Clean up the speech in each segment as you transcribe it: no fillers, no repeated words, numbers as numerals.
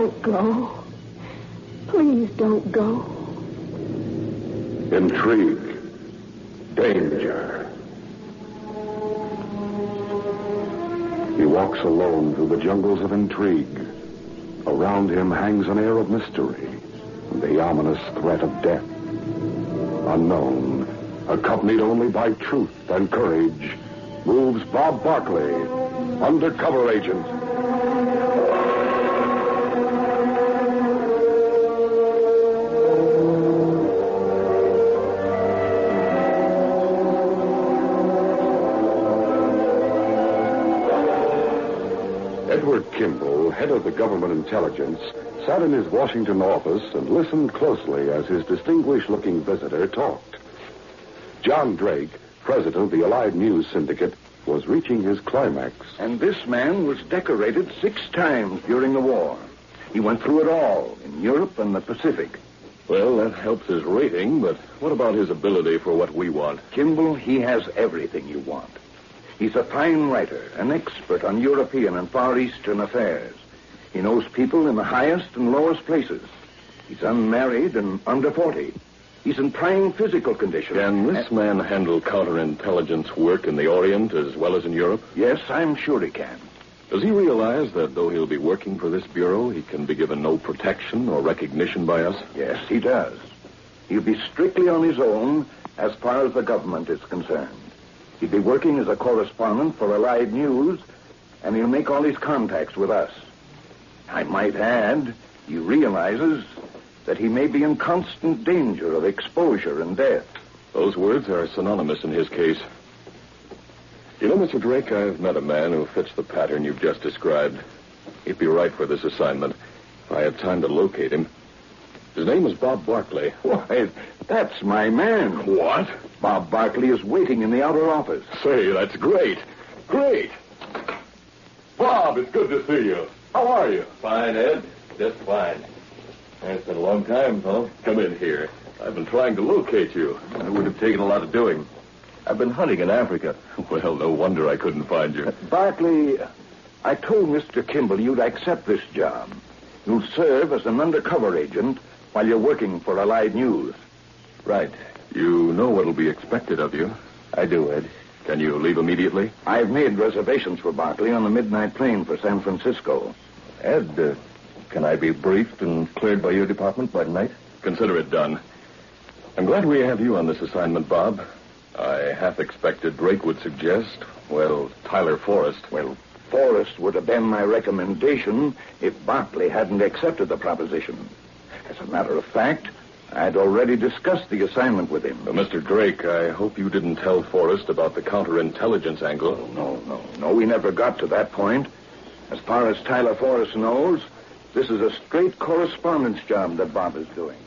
Don't go. Please don't go. Intrigue. Danger. He walks alone through the jungles of intrigue. Around him hangs an air of mystery and the ominous threat of death. Unknown, accompanied only by truth and courage, moves Bob Barkley, undercover agent. Edward Kimball, head of the government intelligence, sat in his Washington office and listened closely as his distinguished-looking visitor talked. John Drake, president of the Allied News Syndicate, was reaching his climax. And this man was decorated 6 times during the war. He went through it all in Europe and the Pacific. Well, that helps his rating, but what about his ability for what we want? Kimball, he has everything you want. He's a fine writer, an expert on European and Far Eastern affairs. He knows people in the highest and lowest places. He's unmarried and under 40. He's in prime physical condition. Can this man handle counterintelligence work in the Orient as well as in Europe? Yes, I'm sure he can. Does he realize that though he'll be working for this bureau, he can be given no protection or recognition by us? Yes, he does. He'll be strictly on his own as far as the government is concerned. He'll be working as a correspondent for Allied News, and he'll make all his contacts with us. I might add, he realizes that he may be in constant danger of exposure and death. Those words are synonymous in his case. You know, Mr. Drake, I've met a man who fits the pattern you've just described. He'd be right for this assignment if I had time to locate him. His name is Bob Barkley. Why, that's my man. What? Bob Barkley is waiting in the outer office. Say, that's great. Great. Bob, it's good to see you. How are you? Fine, Ed. Just fine. It's been a long time, fellow. Come in here. I've been trying to locate you. It would have taken a lot of doing. I've been hunting in Africa. Well, no wonder I couldn't find you. Barkley, I told Mr. Kimball you'd accept this job. You'll serve as an undercover agent while you're working for Allied News. Right. You know what'll be expected of you. I do, Ed. Can you leave immediately? I've made reservations for Barkley on the midnight plane for San Francisco. Ed, can I be briefed and cleared by your department by tonight? Consider it done. I'm glad we have you on this assignment, Bob. I half expected Drake would suggest, Tyler Forrest. Well, Forrest would have been my recommendation if Barkley hadn't accepted the proposition. As a matter of fact, I'd already discussed the assignment with him. Mr. Drake, I hope you didn't tell Forrest about the counterintelligence angle. No, we never got to that point. As far as Tyler Forrest knows, this is a straight correspondence job that Bob is doing.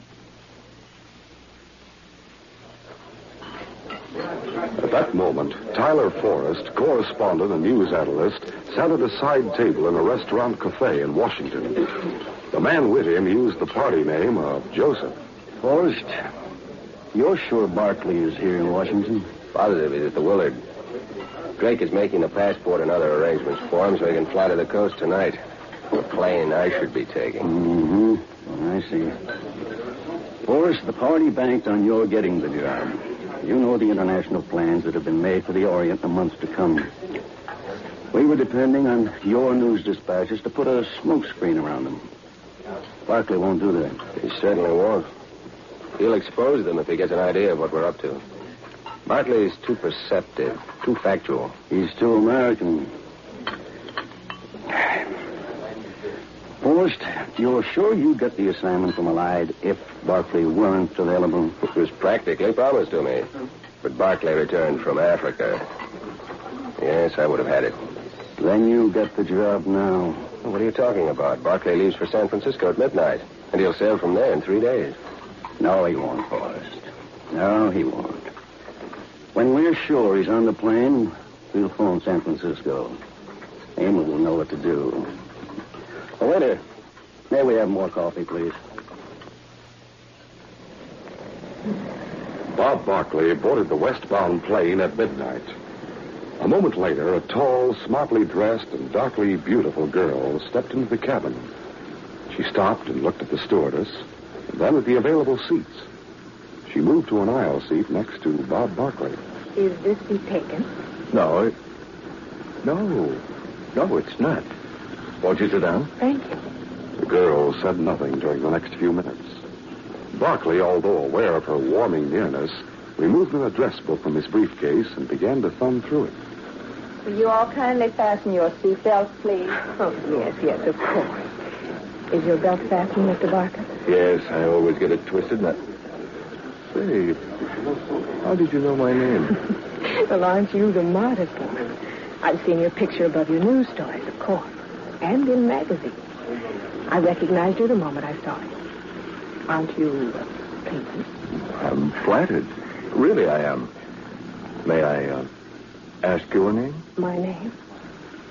At that moment, Tyler Forrest, correspondent and news analyst, sat at a side table in a restaurant cafe in Washington. The man with him used the party name of Joseph. Forrest, you're sure Barkley is here in Washington? Positive he's at the Willard. Drake is making the passport and other arrangements for him so he can fly to the coast tonight. The plane I should be taking. Mm-hmm. I see. Forrest, the party banked on your getting the job. You know the international plans that have been made for the Orient in the months to come. We were depending on your news dispatches to put a smoke screen around them. Barkley won't do that. He certainly won't. He'll expose them if he gets an idea of what we're up to. Barkley's too perceptive, too factual. He's too American. Forrest, you're sure you got the assignment from Allied if Barkley weren't available? It was practically promised to me. But Barkley returned from Africa. Yes, I would have had it. Then you get the job now. What are you talking about? Barkley leaves for San Francisco at midnight, and he'll sail from there in 3 days. No, he won't, Forrest. No, he won't. When we're sure he's on the plane, we'll phone San Francisco. Amon will know what to do. Oh, waiter, may we have more coffee, please? Bob Barkley boarded the westbound plane at midnight. A moment later, a tall, smartly dressed, and darkly beautiful girl stepped into the cabin. She stopped and looked at the stewardess, and then at the available seats. She moved to an aisle seat next to Bob Barkley. Is this seat taken? No, it's not. Won't you sit down? Thank you. The girl said nothing during the next few minutes. Barkley, although aware of her warming nearness, removed an address book from his briefcase and began to thumb through it. Will you all kindly fasten your seatbelts, please? Oh, yes, of course. Is your belt fastened, Mr. Barker? Yes, I always get it twisted. Say, how did you know my name? Well, aren't you the modest one? I've seen your picture above your news stories, of course, and in magazines. I recognized you the moment I saw you. Aren't you pleased? I'm flattered. Really, I am. May I ask your name? My name?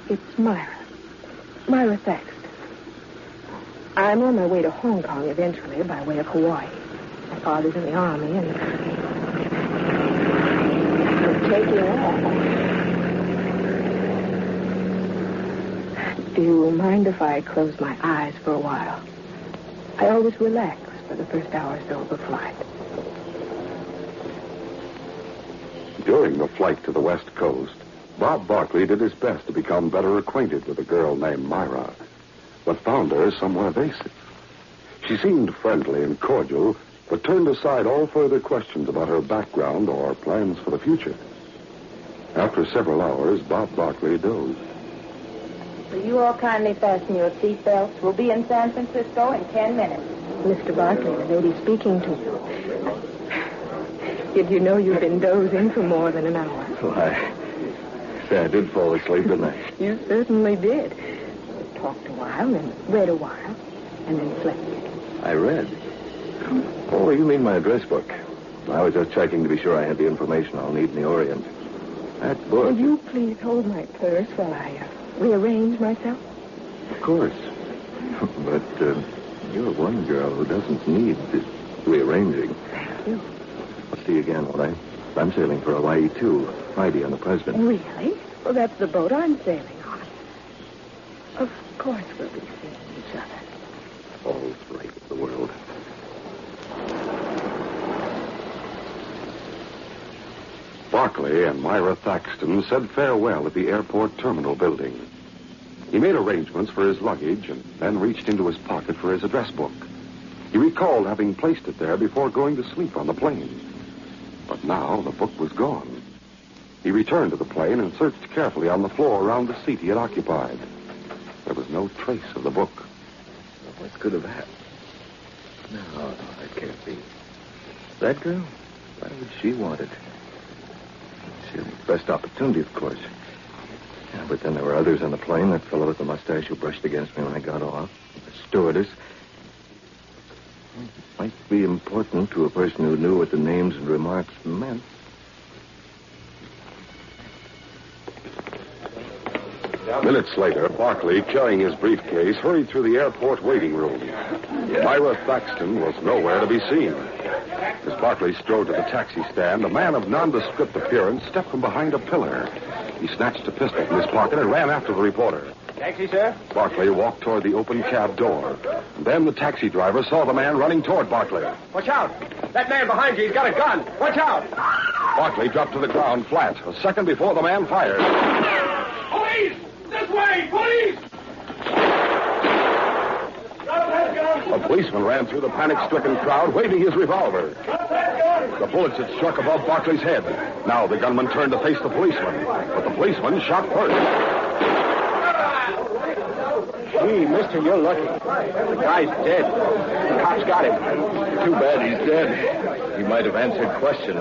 It's Myra. Myra Thaxton. I'm on my way to Hong Kong eventually by way of Hawaii. My father's in the Army and I'm taking off. Do you mind if I close my eyes for a while? I always relax for the first hour or so of a flight. During the flight to the West Coast, Bob Barkley did his best to become better acquainted with a girl named Myra, but found her somewhat evasive. She seemed friendly and cordial, but turned aside all further questions about her background or plans for the future. After several hours, Bob Barkley dozed. Will you all kindly fasten your seatbelts? We'll be in San Francisco in 10 minutes. Mr. Barkley, the lady speaking to you. Did you know you've been dozing for more than an hour? Why, say I did fall asleep, didn't I? You certainly did. Talked a while and read a while, and then slept. I read. Oh, you mean my address book. I was just checking to be sure I had the information I'll need in the Orient. That book... Will you please hold my purse while I rearrange myself? Of course. But you're one girl who doesn't need this rearranging. Thank you. I'll see you again, all right? I'm sailing for Hawaii, too. Friday on the President. Really? Well, that's the boat I'm sailing on. Of course we'll be seeing each other. All right in the world. Barkley and Myra Thaxton said farewell at the airport terminal building. He made arrangements for his luggage and then reached into his pocket for his address book. He recalled having placed it there before going to sleep on the plane. But now the book was gone. He returned to the plane and searched carefully on the floor around the seat he had occupied. There was no trace of the book. What could have happened? No, that can't be. That girl? Why would she want it? She had the best opportunity, of course. Yeah, but then there were others on the plane. That fellow with the mustache who brushed against me when I got off. The stewardess. It might be important to a person who knew what the names and remarks meant. Minutes later, Barkley, carrying his briefcase, hurried through the airport waiting room. Myra Thaxton was nowhere to be seen. As Barkley strode to the taxi stand, a man of nondescript appearance stepped from behind a pillar. He snatched a pistol from his pocket and ran after the reporter. Taxi, sir? Barkley walked toward the open cab door. Then the taxi driver saw the man running toward Barkley. Watch out! That man behind you, he's got a gun! Watch out! Barkley dropped to the ground flat a second before the man fired. Police! This way! Police! A policeman ran through the panic-stricken crowd, waving his revolver. The bullets had struck above Barkley's head. Now the gunman turned to face the policeman, but the policeman shot first. Gee, mister, you're lucky. The guy's dead. The cops got him. Too bad he's dead. He might have answered questions.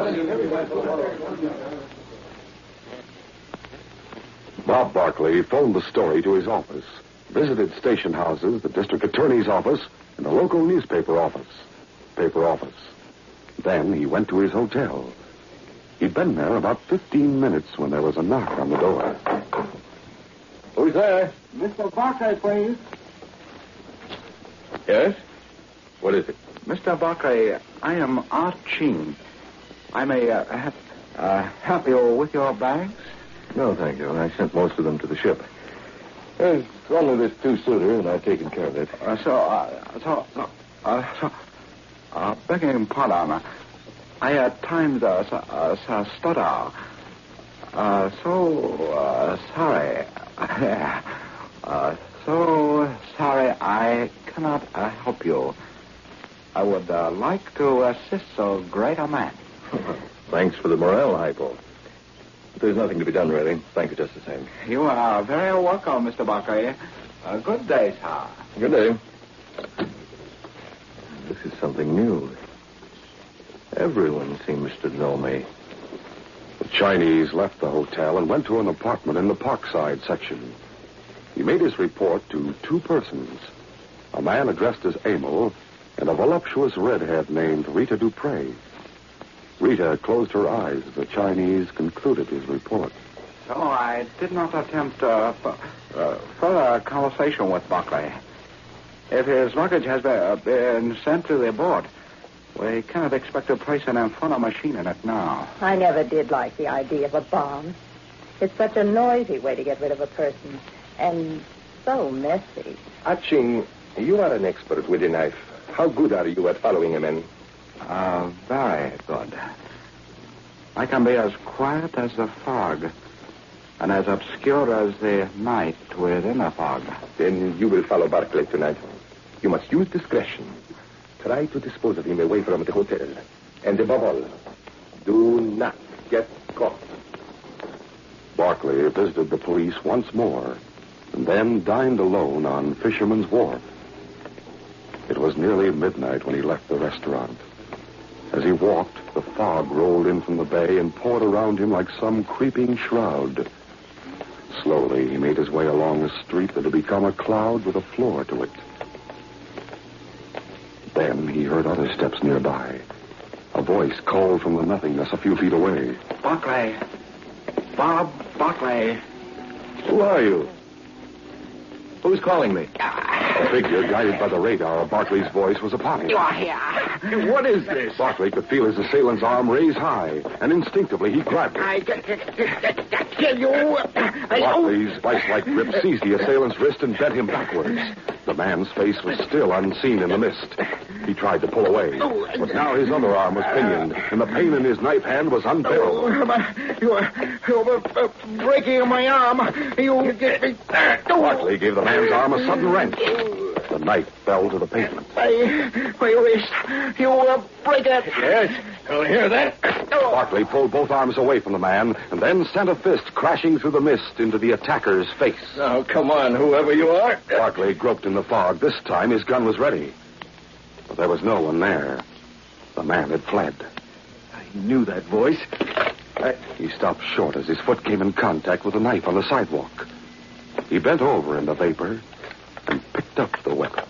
Bob Barkley phoned the story to his office, visited station houses, the district attorney's office, and the local newspaper office. Then he went to his hotel. He'd been there about 15 minutes when there was a knock on the door. Who's there? Mr. Barkley, please. Yes? What is it? Mr. Barkley, I am Art Sheen. I may help you with your bags? No, thank you. I sent most of them to the ship. There's only this two-seater, and I've taken care of it. Begging pardon. I at times stutter. Sorry. So sorry I cannot help you. I would like to assist so great a man. Thanks for the morale, Hypo. There's nothing to be done, really. Thank you just the same. You are very welcome, Mr. Barkley. Good day, sir. Good day. This is something new. Everyone seems to know me. The Chinese left the hotel and went to an apartment in the Parkside section. He made his report to two persons, a man addressed as Emil and a voluptuous redhead named Rita Dupre. Rita closed her eyes as the Chinese concluded his report. So I did not attempt further conversation with Barkley. If his luggage has been sent to the board, we cannot expect to place an inferno machine in it now. I never did like the idea of a bomb. It's such a noisy way to get rid of a person. And so messy. Ching, you are an expert with a knife. How good are you at following a man? Very good. I can be as quiet as the fog, and as obscure as the night within the fog. Then you will follow Barkley tonight. You must use discretion. Try to dispose of him away from the hotel. And above all, do not get caught. Barkley visited the police once more and then dined alone on Fisherman's Wharf. It was nearly midnight when he left the restaurant. As he walked, the fog rolled in from the bay and poured around him like some creeping shroud. Slowly, he made his way along a street that had become a cloud with a floor to it. Then he heard other steps nearby. A voice called from the nothingness a few feet away. Barkley. Bob Barkley. Who are you? Who's calling me? A figure guided by the radar of Barkley's voice was upon him. You are here. What is this? Barkley could feel his assailant's arm raise high, and instinctively he grabbed it. I kill you. Barkley's vice-like grip seized the assailant's wrist and bent him backwards. The man's face was still unseen in the mist. He tried to pull away, but now his other arm was pinioned, and the pain in his knife hand was unbearable. You're breaking my arm. You get me. Barkley gave the man's arm a sudden wrench. The knife fell to the pavement. My wrist. You break it. Yes, I'll hear that. Barkley pulled both arms away from the man and then sent a fist crashing through the mist into the attacker's face. Now, come on, whoever you are. Barkley groped in the fog. This time his gun was ready. But there was no one there. The man had fled. I knew that voice. He stopped short as his foot came in contact with a knife on the sidewalk. He bent over in the vapor and picked up the weapon.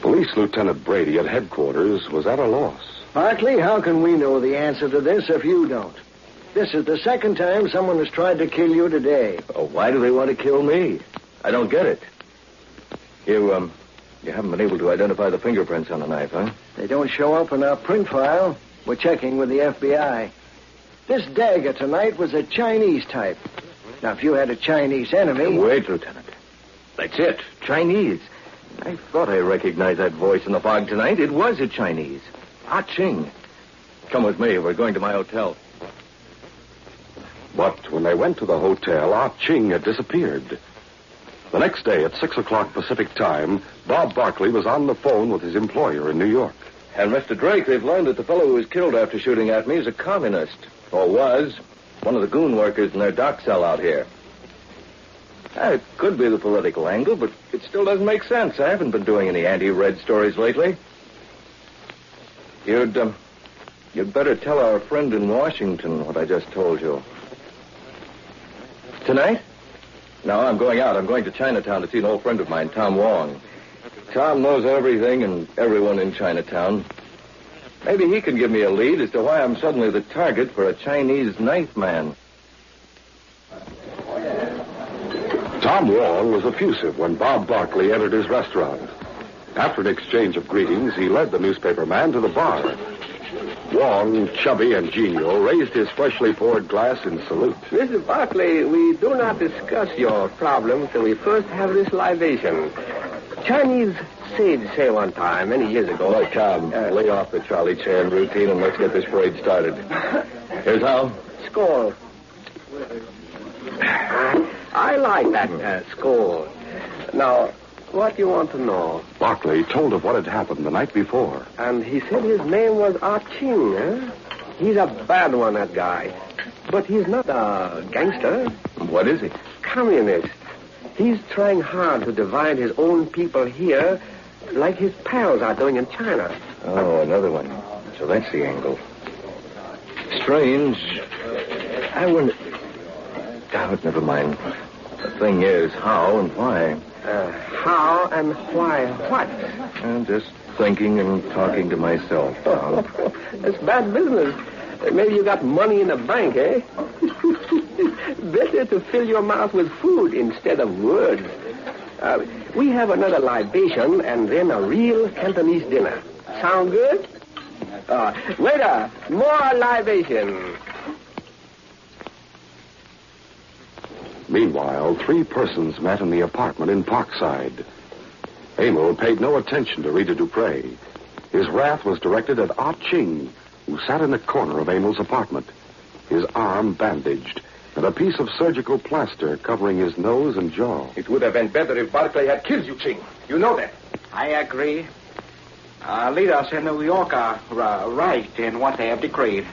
Police Lieutenant Brady at headquarters was at a loss. Barkley, how can we know the answer to this if you don't? This is the second time someone has tried to kill you today. Oh, why do they want to kill me? I don't get it. You haven't been able to identify the fingerprints on the knife, huh? They don't show up in our print file. We're checking with the FBI. This dagger tonight was a Chinese type. Now, if you had a Chinese enemy... Wait, Lieutenant. That's it. Chinese. I thought I recognized that voice in the fog tonight. It was a Chinese. Ching. Come with me. We're going to my hotel. But when they went to the hotel, Ching had disappeared. The next day at 6 o'clock Pacific time, Bob Barkley was on the phone with his employer in New York. And Mr. Drake, they've learned that the fellow who was killed after shooting at me is a communist. Or was. One of the goon workers in their dock cell out here. It could be the political angle, but it still doesn't make sense. I haven't been doing any anti-red stories lately. You'd better tell our friend in Washington what I just told you. Tonight? No, I'm going out. I'm going to Chinatown to see an old friend of mine, Tom Wong. Tom knows everything and everyone in Chinatown. Maybe he can give me a lead as to why I'm suddenly the target for a Chinese knife man. Tom Wong was effusive when Bob Barkley entered his restaurant. After an exchange of greetings, he led the newspaper man to the bar. Wong, chubby and genial, raised his freshly poured glass in salute. Mr. Barkley, we do not discuss your problem till we first have this libation. Chinese sage say one time, many years ago... Look, Tom, lay off the Charlie Chan routine and let's get this parade started. Here's how. Skull. I like that skull. Now, what do you want to know? Barkley told of what had happened the night before. And he said his name was Ah Ching, eh? He's a bad one, that guy. But he's not a gangster. What is he? Communist. He's trying hard to divide his own people here like his pals are doing in China. Oh, another one. So that's the angle. Strange. I wonder... Oh, never mind. The thing is, how and why? How and why what? I'm just thinking and talking to myself, Tom. That's bad business. Maybe you got money in the bank, eh? Better to fill your mouth with food instead of words. We have another libation and then a real Cantonese dinner. Sound good? Waiter, more libation. Meanwhile, 3 persons met in the apartment in Parkside. Emil paid no attention to Rita Dupre. His wrath was directed at Ah Ching, who sat in the corner of Emil's apartment, his arm bandaged, and a piece of surgical plaster covering his nose and jaw. It would have been better if Barkley had killed you, Ching. You know that. I agree. Leaders in New York are right in what they have decreed.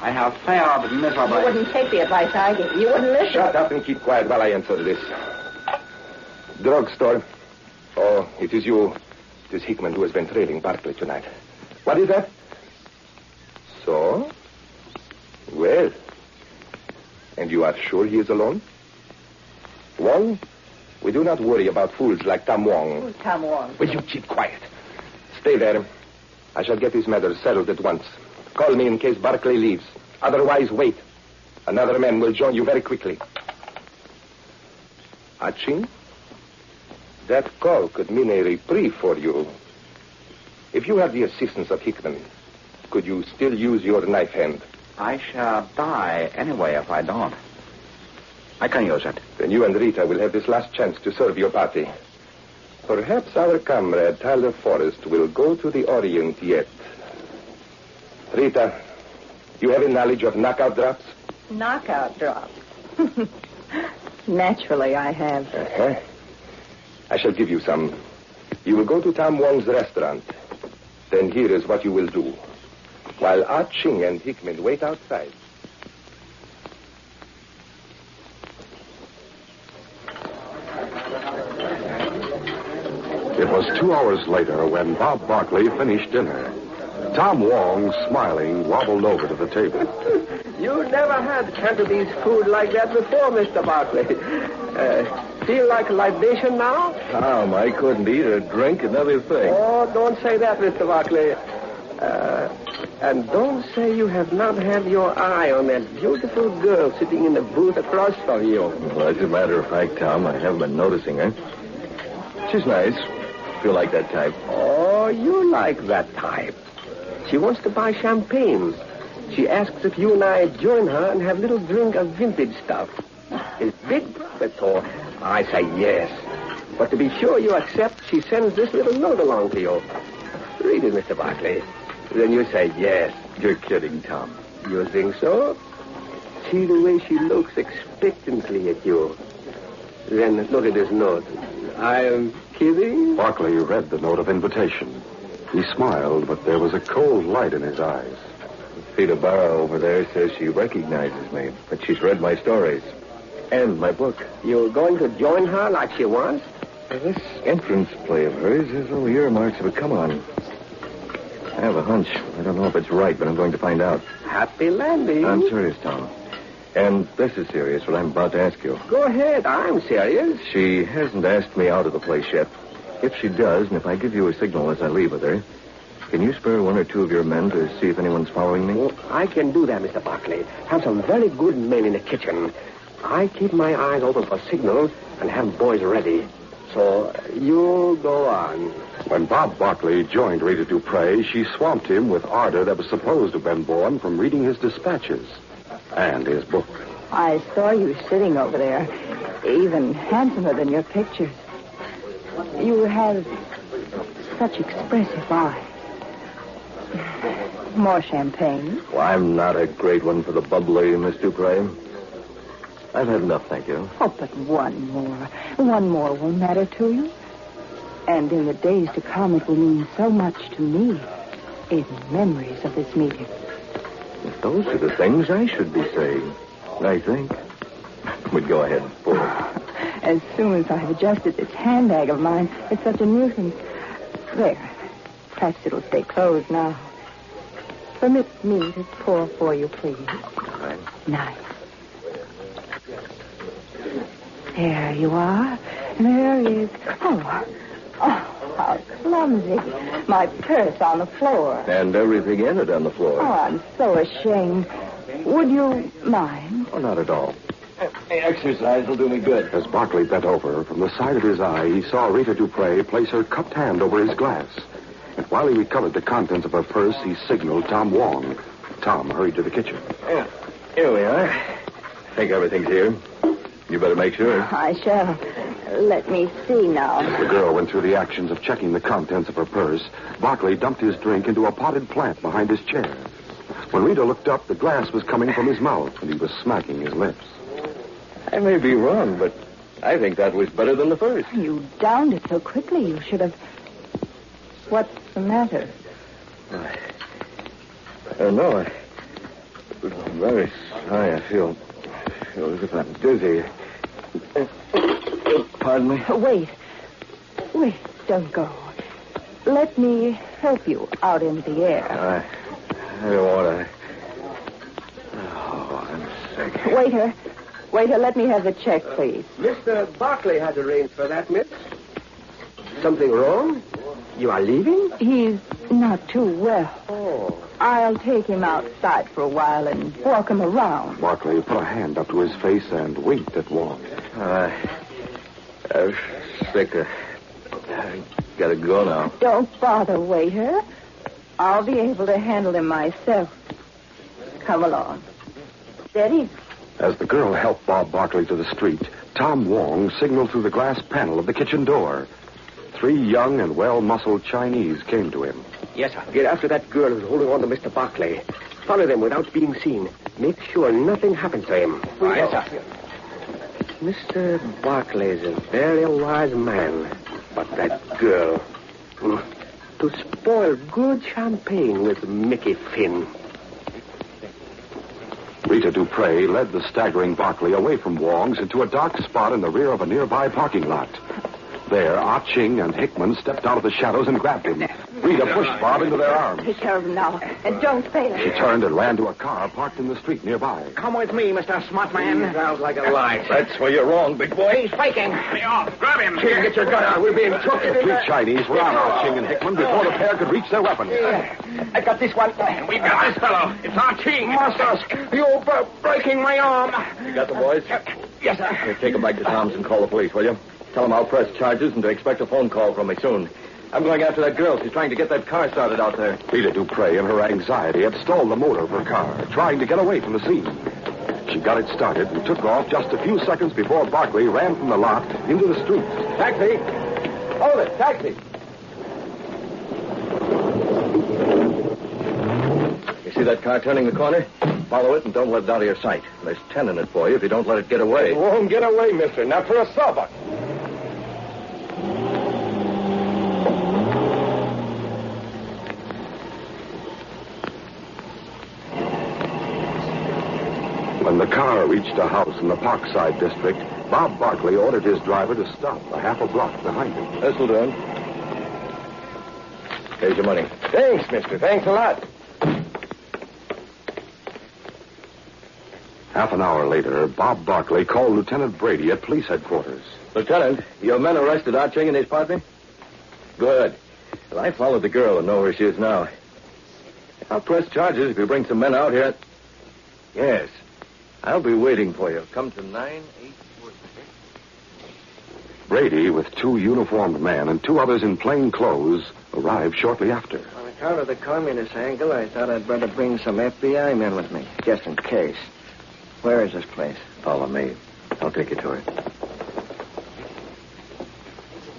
I have failed miserably. You wouldn't take the advice I gave. You wouldn't listen. Shut up and keep quiet while I answer this. Drugstore. Oh, it is you. It is Hickman who has been trailing Barkley tonight. What is that? So? Well. And you are sure he is alone? Wong? We do not worry about fools like Tom Wong. Who's Tom Wong? Will you keep quiet? Stay there. I shall get this matter settled at once. Call me in case Barkley leaves. Otherwise, wait. Another man will join you very quickly. Ah Ching? That call could mean a reprieve for you. If you have the assistance of Hickman, could you still use your knife hand? I shall die anyway if I don't. I can use it. Then you and Rita will have this last chance to serve your party. Perhaps our comrade Tyler Forrest will go to the Orient yet. Rita, you have a knowledge of knockout drops? Knockout drops. Naturally, I have. Uh-huh. I shall give you some. You will go to Tom Wong's restaurant. Then here is what you will do. While Ah Ching and Hickman wait outside. It was 2 hours later when Bob Barkley finished dinner. Tom Wong, smiling, wobbled over to the table. You never had Cantonese food like that before, Mr. Barkley. Feel like a libation now? Tom, I couldn't eat or drink another thing. Oh, don't say that, Mr. Barkley. And don't say you have not had your eye on that beautiful girl sitting in the booth across from you. Well, as a matter of fact, Tom, I haven't been noticing her. She's nice. Feel like that type. Oh, you like that type. She wants to buy champagne. She asks if you and I join her and have a little drink of vintage stuff. It's big profit, so I say yes. But to be sure you accept, she sends this little note along to you. Read it, Mr. Barkley. Then you say yes. You're kidding, Tom. You think so? See the way she looks expectantly at you. Then look at this note. I am kidding? Barkley read the note of invitation. He smiled, but there was a cold light in his eyes. Frida Barra over there says she recognizes me, but she's read my stories and my book. You're going to join her like she wants? This entrance play of hers has all the earmarks of a come-on. I have a hunch. I don't know if it's right, but I'm going to find out. Happy landing. I'm serious, Tom. And this is serious, what I'm about to ask you. Go ahead. I'm serious. She hasn't asked me out of the place yet. If she does, and if I give you a signal as I leave with her, can you spare 1 or 2 of your men to see if anyone's following me? Well, I can do that, Mr. Barkley. Have some very good men in the kitchen. I keep my eyes open for signals and have boys ready. So you go on. When Bob Barkley joined Rita Dupre, she swamped him with ardor that was supposed to have been born from reading his dispatches and his book. I saw you sitting over there, even handsomer than your pictures. You have such expressive eyes. More champagne? Well, I'm not a great one for the bubbly, Miss Dupre. I've had enough, thank you. Oh, but one more. One more will matter to you. And in the days to come, it will mean so much to me in memories of this meeting. If those are the things I should be saying, I think. We'd go ahead, forward. As soon as I've adjusted this handbag of mine, it's such a nuisance. There. Perhaps it'll stay closed now. Permit me to pour for you, please. All right. Nice. There you are. There is... Oh, how clumsy. My purse on the floor. And everything in it on the floor. Oh, I'm so ashamed. Would you mind? Oh, not at all. Exercise will do me good. As Barkley bent over, from the side of his eye, he saw Rita Dupre place her cupped hand over his glass. And while he recovered the contents of her purse, he signaled Tom Wong. Tom hurried to the kitchen. Yeah, here we are. Think everything's here. You better make sure. I shall. Let me see now. As the girl went through the actions of checking the contents of her purse, Barkley dumped his drink into a potted plant behind his chair. When Rita looked up, the glass was coming from his mouth, and he was smacking his lips. I may be wrong, but I think that was better than the first. You downed it so quickly. You should have... What's the matter? No, I'm very sorry. I feel as if I'm dizzy. Pardon me? Wait, don't go. Let me help you out into the air. I don't want to. Oh, I'm sick. Waiter, let me have the check, please. Mr. Barkley has arranged for that, miss. Something wrong? You are leaving? He's not too well. Oh. I'll take him outside for a while and walk him around. Barkley put a hand up to his face and winked at Wong. I'm sick. I gotta go now. Don't bother, waiter. I'll be able to handle him myself. Come along. Steady. As the girl helped Bob Barkley to the street, Tom Wong signaled through the glass panel of the kitchen door. 3 young and well-muscled Chinese came to him. Yes, sir. Get after that girl who's holding on to Mr. Barkley. Follow them without being seen. Make sure nothing happens to him. Yes, sir. Mr. Barkley is a very wise man. But that girl... To spoil good champagne with Mickey Finn. Rita Dupre led the staggering Barkley away from Wong's into a dark spot in the rear of a nearby parking lot. There, Ah Ching and Hickman stepped out of the shadows and grabbed him. Rita pushed Bob into their arms. Take care of him now, and don't fail. She turned and ran to a car parked in the street nearby. Come with me, Mr. Smartman. Sounds like a lie. That's where you're wrong, big boy. He's faking. Lay off. Grab him. Here, get your gun out. We're being took. The 3 Chinese were on Ah Ching and Hickman before the pair could reach their weapons. I got this one. We've got this fellow. It's our Ching. Masters, you're breaking my arm. You got the boys? Yes, sir. Here, take them back to Tom's and call the police, will you? Tell them I'll press charges and to expect a phone call from me soon. I'm going after that girl. She's trying to get that car started out there. Rita Dupre, in her anxiety, had stalled the motor of her car, trying to get away from the scene. She got it started and took off just a few seconds before Barkley ran from the lot into the street. Taxi. Hold it. Taxi. You see that car turning the corner? Follow it and don't let it out of your sight. There's 10 in it for you if you don't let it get away. It won't get away, mister. Not for a sawbuck. When the car reached a house in the Parkside district, Bob Barkley ordered his driver to stop a half a block behind him. This'll do it. Here's your money. Thanks, mister. Thanks a lot. Half an hour later, Bob Barkley called Lieutenant Brady at police headquarters. Lieutenant, your men arrested Ah Ching and his partner? Good. Well, I followed the girl and know where she is now. I'll press charges if you bring some men out here. Yes. I'll be waiting for you. Come to 9846. Brady, with 2 uniformed men and 2 others in plain clothes, arrived shortly after. On account of the communist angle, I thought I'd better bring some FBI men with me, just in case. Where is this place? Follow me. I'll take you to it.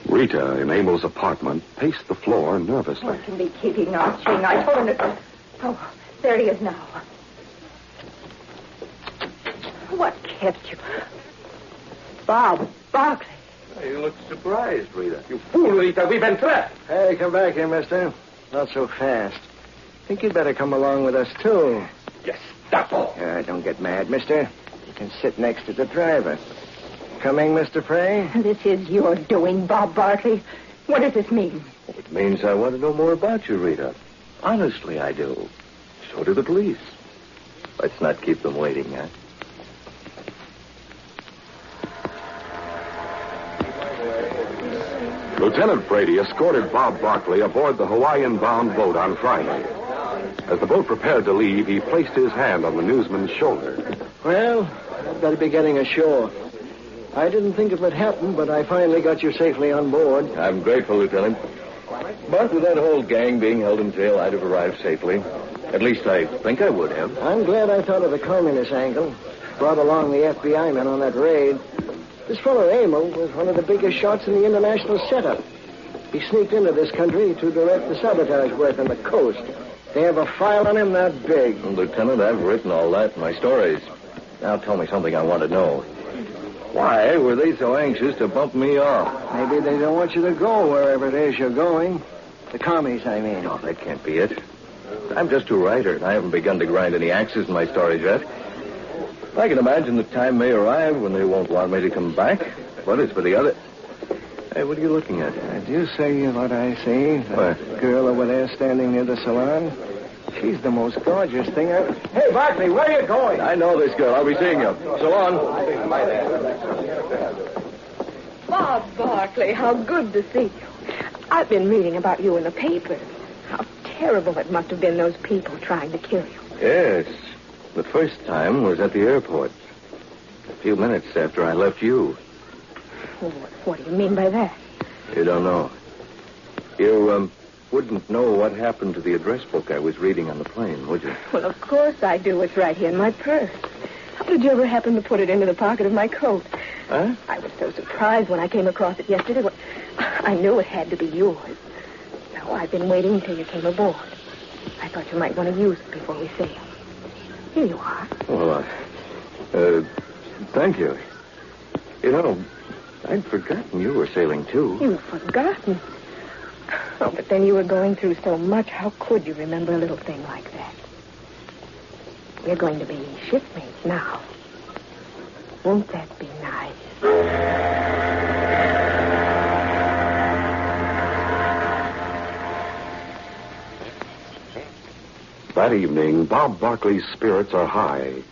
Rita, in Emil's apartment, paced the floor nervously. What can be keeping Archie? I told him to... Oh, there he is now. What kept you? Bob Barkley. You look surprised, Rita. You fool, Rita. We've been trapped. Hey, come back here, mister. Not so fast. Think you'd better come along with us, too. Gestapo. Don't get mad, mister. You can sit next to the driver. Coming, Mr. Frey? This is your doing, Bob Barkley. What does this mean? It means I want to know more about you, Rita. Honestly, I do. So do the police. Let's not keep them waiting, huh? Lieutenant Brady escorted Bob Barkley aboard the Hawaiian-bound boat on Friday. As the boat prepared to leave, he placed his hand on the newsman's shoulder. Well, I'd better be getting ashore. I didn't think it would happen, but I finally got you safely on board. I'm grateful, Lieutenant. But with that whole gang being held in jail, I'd have arrived safely. At least I think I would have. I'm glad I thought of the communist angle. Brought along the FBI men on that raid. This fellow Emil was one of the biggest shots in the international setup. He sneaked into this country to direct the sabotage work on the coast. They have a file on him that big. Well, Lieutenant, I've written all that in my stories. Now tell me something I want to know. Why were they so anxious to bump me off? Maybe they don't want you to go wherever it is you're going. The commies, I mean. No, that can't be it. I'm just a writer, and I haven't begun to grind any axes in my stories yet. I can imagine the time may arrive when they won't want me to come back. But it's for the other... Hey, what are you looking at? Do you see what I see? What? The girl over there standing near the salon? She's the most gorgeous thing ever. Hey, Barkley, where are you going? I know this girl. I'll be seeing you. So long. Bob Barkley, how good to see you. I've been reading about you in the papers. How terrible it must have been, those people trying to kill you. Yes. The first time was at the airport. A few minutes after I left you. What do you mean by that? You don't know. You, wouldn't know what happened to the address book I was reading on the plane, would you? Well, of course I do. It's right here in my purse. How did you ever happen to put it into the pocket of my coat? Huh? I was so surprised when I came across it yesterday. Well, I knew it had to be yours. So I've been waiting until you came aboard. I thought you might want to use it before we sail. Here you are. Well, thank you. You know, I'd forgotten you were sailing, too. You've forgotten. Oh, but then you were going through so much. How could you remember a little thing like that? We're going to be shipmates now. Won't that be nice? That evening, Bob Barkley's spirits are high.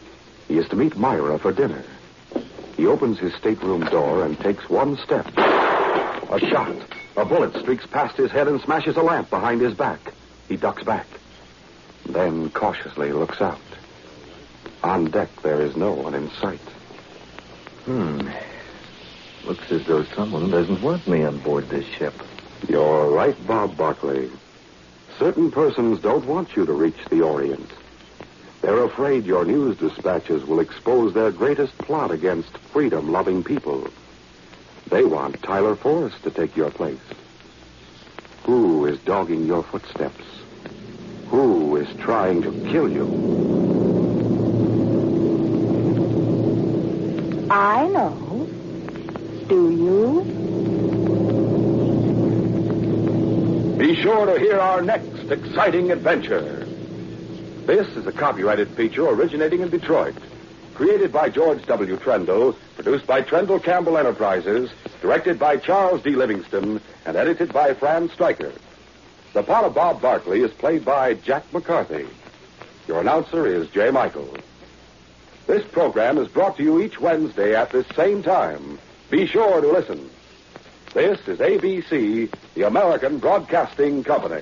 He is to meet Myra for dinner. He opens his stateroom door and takes one step. A shot. A bullet streaks past his head and smashes a lamp behind his back. He ducks back. Then cautiously looks out. On deck, there is no one in sight. Looks as though someone doesn't want me on board this ship. You're right, Bob Barkley. Certain persons don't want you to reach the Orient. They're afraid your news dispatches will expose their greatest plot against freedom-loving people. They want Tyler Forrest to take your place. Who is dogging your footsteps? Who is trying to kill you? I know. Do you? Be sure to hear our next exciting adventure. This is a copyrighted feature originating in Detroit. Created by George W. Trendle, produced by Trendle Campbell Enterprises, directed by Charles D. Livingston, and edited by Fran Stryker. The part of Bob Barkley is played by Jack McCarthy. Your announcer is Jay Michael. This program is brought to you each Wednesday at this same time. Be sure to listen. This is ABC, the American Broadcasting Company.